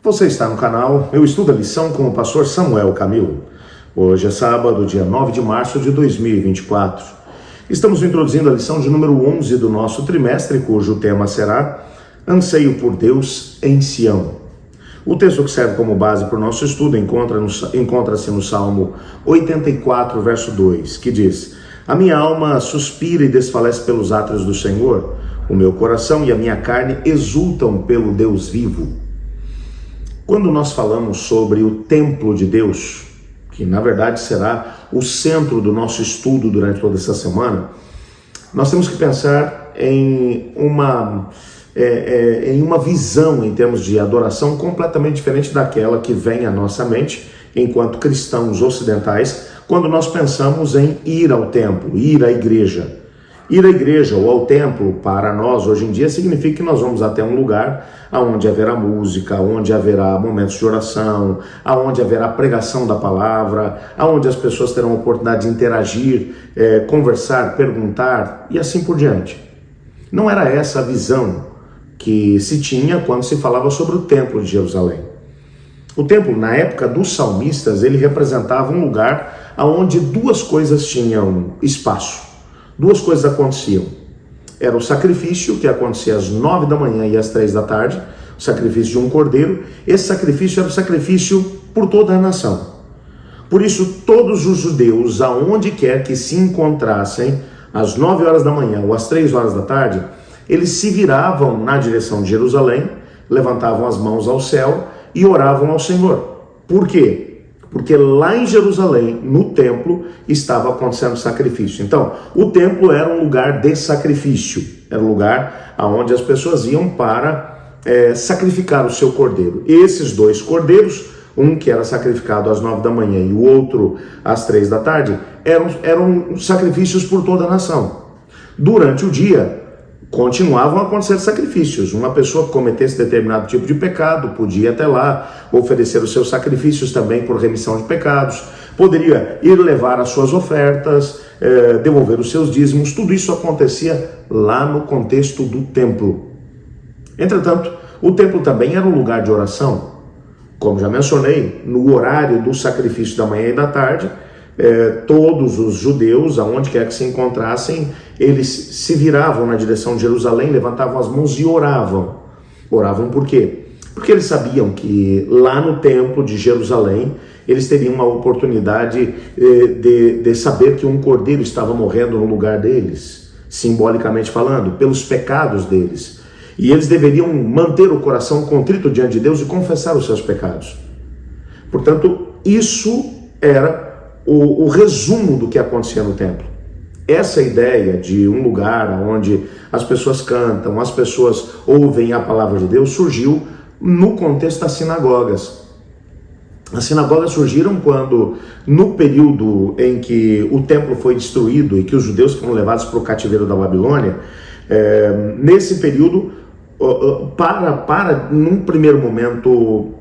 Você está no canal Eu Estudo a Lição com o pastor Samuel Camilo. Hoje é sábado, dia 9 de março de 2024. Estamos introduzindo a lição de número 11 do nosso trimestre, cujo tema será Anseio por Deus em Sião. O texto que serve como base para o nosso estudo encontra-se no Salmo 84, verso 2, que diz: A minha alma suspira e desfalece pelos átrios do Senhor, o meu coração e a minha carne exultam pelo Deus vivo. Quando nós falamos sobre o templo de Deus, que na verdade será o centro do nosso estudo durante toda essa semana, nós temos que pensar em uma visão em termos de adoração completamente diferente daquela que vem à nossa mente enquanto cristãos ocidentais, quando nós pensamos em ir ao templo, ir à igreja. Ir à igreja ou ao templo, para nós, hoje em dia, significa que nós vamos até um lugar onde haverá música, onde haverá momentos de oração, onde haverá pregação da palavra, onde as pessoas terão a oportunidade de interagir, conversar, perguntar e assim por diante. Não era essa a visão que se tinha quando se falava sobre o templo de Jerusalém. O templo, na época dos salmistas, ele representava um lugar onde duas coisas tinham espaço. Duas coisas aconteciam. Era o sacrifício, que acontecia às 9 da manhã e às 3 da tarde, o sacrifício de um cordeiro. Esse sacrifício era o sacrifício por toda a nação. Por isso, todos os judeus, aonde quer que se encontrassem, às 9 horas da manhã ou às 3 horas da tarde, eles se viravam na direção de Jerusalém, levantavam as mãos ao céu e oravam ao Senhor. Por quê? Porque lá em Jerusalém, no templo, estava acontecendo sacrifício. Então, o templo era um lugar de sacrifício. Era um lugar onde as pessoas iam para sacrificar o seu cordeiro. Esses dois cordeiros, um que era sacrificado às 9 da manhã e o outro às 3 da tarde, eram sacrifícios por toda a nação. Durante o dia, continuavam a acontecer sacrifícios. Uma pessoa que cometesse determinado tipo de pecado podia até lá oferecer os seus sacrifícios também por remissão de pecados, poderia ir levar as suas ofertas, devolver os seus dízimos. Tudo isso acontecia lá no contexto do templo. Entretanto, o templo também era um lugar de oração. Como já mencionei, no horário do sacrifício da manhã e da tarde, todos os judeus, aonde quer que se encontrassem, eles se viravam na direção de Jerusalém, levantavam as mãos e oravam. Oravam por quê? Porque eles sabiam que lá no templo de Jerusalém, eles teriam uma oportunidade de saber que um cordeiro estava morrendo no lugar deles, simbolicamente falando, pelos pecados deles. E eles deveriam manter o coração contrito diante de Deus e confessar os seus pecados. Portanto, isso era o resumo do que acontecia no templo. Essa ideia de um lugar onde as pessoas cantam, as pessoas ouvem a palavra de Deus, surgiu no contexto das sinagogas. As sinagogas surgiram quando, no período em que o templo foi destruído e que os judeus foram levados para o cativeiro da Babilônia, nesse período, num primeiro momento,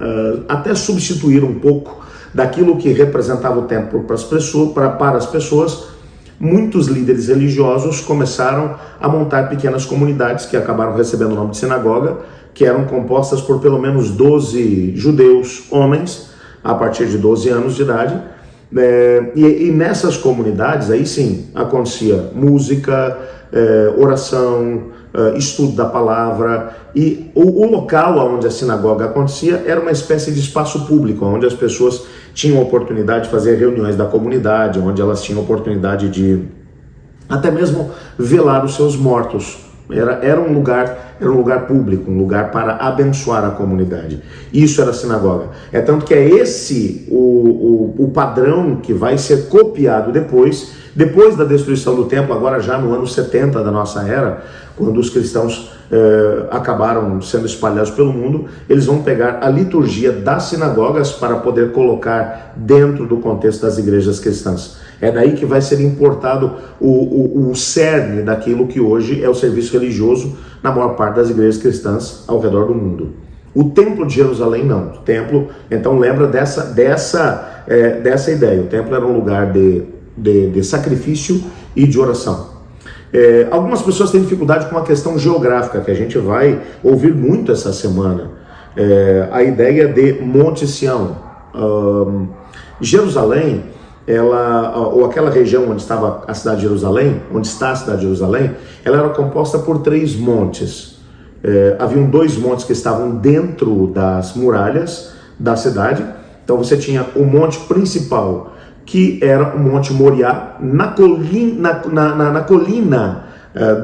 até substituir um pouco daquilo que representava o templo para as pessoas, muitos líderes religiosos começaram a montar pequenas comunidades que acabaram recebendo o nome de sinagoga, que eram compostas por pelo menos 12 judeus, homens, a partir de 12 anos de idade. E nessas comunidades, aí sim, acontecia música, oração, estudo da palavra, e o local onde a sinagoga acontecia era uma espécie de espaço público, onde as pessoas tinham a oportunidade de fazer reuniões da comunidade, onde elas tinham a oportunidade de até mesmo velar os seus mortos. Era um lugar público, um lugar para abençoar a comunidade. Isso era a sinagoga. É tanto que é esse o padrão que vai ser copiado depois da destruição do templo, agora já no ano 70 da nossa era, quando os cristãos acabaram sendo espalhados pelo mundo. Eles vão pegar a liturgia das sinagogas para poder colocar dentro do contexto das igrejas cristãs. É daí que vai ser importado o cerne daquilo que hoje é o serviço religioso na maior parte das igrejas cristãs ao redor do mundo. O templo de Jerusalém não. O templo, então, lembra dessa ideia. O templo era um lugar de sacrifício e de oração. Algumas pessoas têm dificuldade com a questão geográfica, que a gente vai ouvir muito essa semana. a ideia de Monte Sião. Jerusalém, ou aquela região onde estava a cidade de Jerusalém, onde está a cidade de Jerusalém, ela era composta por 3 montes. Haviam 2 montes que estavam dentro das muralhas da cidade. Então você tinha o monte principal, que era o Monte Moriá, na colina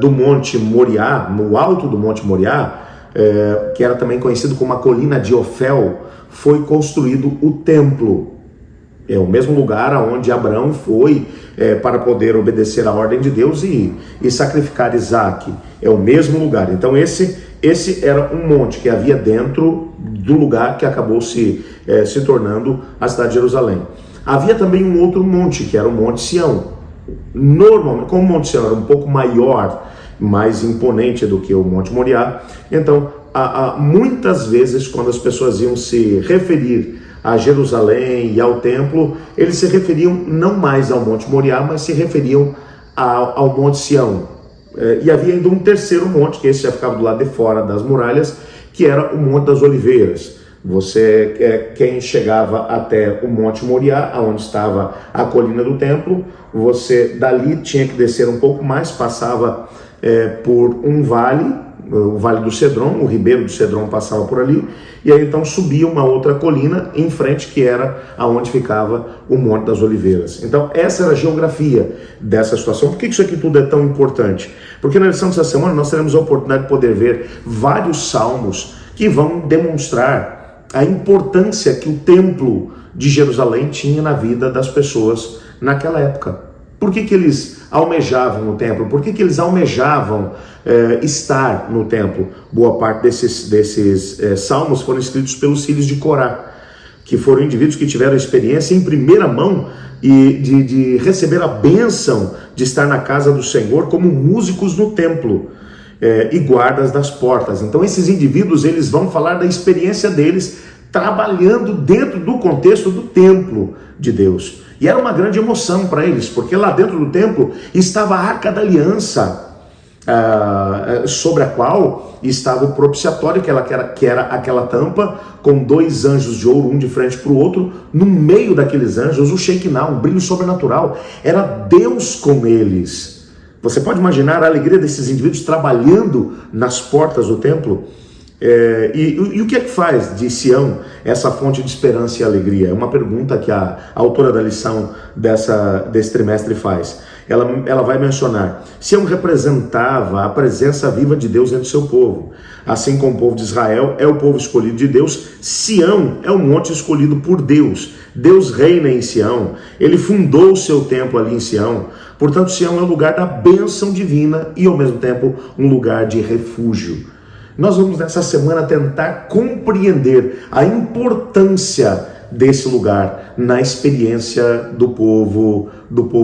do Monte Moriá, no alto do Monte Moriá, que era também conhecido como a colina de Ofel, foi construído o templo. É o mesmo lugar onde Abraão foi para poder obedecer à ordem de Deus e sacrificar Isaac. É o mesmo lugar. Então esse era um monte que havia dentro do lugar que acabou se tornando a cidade de Jerusalém. Havia também um outro monte, que era o Monte Sião. Normalmente, como o Monte Sião era um pouco maior, mais imponente do que o Monte Moriá, então muitas vezes quando as pessoas iam se referir a Jerusalém e ao templo, eles se referiam não mais ao Monte Moriá, mas se referiam ao Monte Sião. E havia ainda um terceiro monte, que esse já ficava do lado de fora das muralhas, que era o Monte das Oliveiras. Quem chegava até o Monte Moriá, onde estava a colina do templo, você dali tinha que descer um pouco mais, passava por um vale, o Vale do Cedron, o Ribeiro do Cedron passava por ali, e aí então subia uma outra colina em frente, que era aonde ficava o Monte das Oliveiras. Então essa era a geografia dessa situação. Por que isso aqui tudo é tão importante? Porque na lição dessa semana nós teremos a oportunidade de poder ver vários salmos que vão demonstrar a importância que o templo de Jerusalém tinha na vida das pessoas naquela época. Por que eles almejavam o templo? Por que eles almejavam estar no templo? Boa parte desses salmos foram escritos pelos filhos de Corá, que foram indivíduos que tiveram experiência em primeira mão e de receber a bênção de estar na casa do Senhor como músicos no templo e guardas das portas. Então esses indivíduos, eles vão falar da experiência deles trabalhando dentro do contexto do templo de Deus. E era uma grande emoção para eles, porque lá dentro do templo estava a Arca da Aliança, sobre a qual estava o propiciatório, que era aquela tampa com 2 anjos de ouro, um de frente para o outro. No meio daqueles anjos, o Shekinah, um brilho sobrenatural. Era Deus com eles. Você pode imaginar a alegria desses indivíduos trabalhando nas portas do templo? E o que é que faz de Sião essa fonte de esperança e alegria? É uma pergunta que a autora da lição desse trimestre faz. Ela vai mencionar: Sião representava a presença viva de Deus entre o seu povo. Assim como o povo de Israel é o povo escolhido de Deus, Sião é o monte escolhido por Deus. Deus reina em Sião, ele fundou o seu templo ali em Sião. Portanto, Sião é o lugar da bênção divina e ao mesmo tempo um lugar de refúgio. Nós vamos nessa semana tentar compreender a importância desse lugar na experiência do povo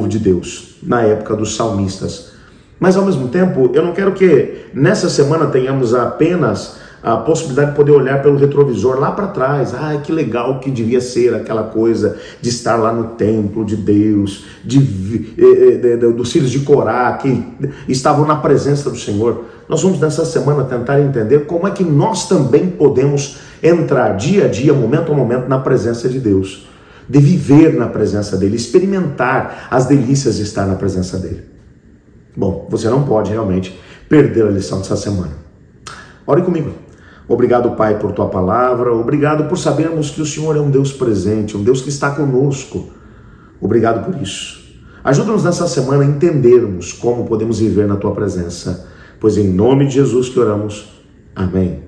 de Deus, na época dos salmistas. Mas ao mesmo tempo, eu não quero que nessa semana tenhamos apenas a possibilidade de poder olhar pelo retrovisor lá para trás. Que legal que devia ser aquela coisa de estar lá no templo de Deus, dos filhos de Corá que estavam na presença do Senhor. Nós vamos nessa semana tentar entender como é que nós também podemos entrar dia a dia, momento a momento, na presença de Deus, de viver na presença dele, experimentar as delícias de estar na presença dele. Bom, você não pode realmente perder a lição dessa semana. Ore comigo. Obrigado, Pai, por tua palavra. Obrigado por sabermos que o Senhor é um Deus presente, um Deus que está conosco. Obrigado por isso. Ajuda-nos nessa semana a entendermos como podemos viver na tua presença, pois em nome de Jesus que oramos. Amém.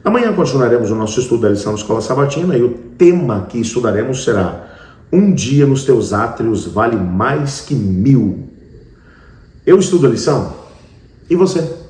Amanhã continuaremos o nosso estudo da lição da Escola Sabatina e o tema que estudaremos será: um dia nos teus átrios vale mais que 1000. Eu estudo a lição e você?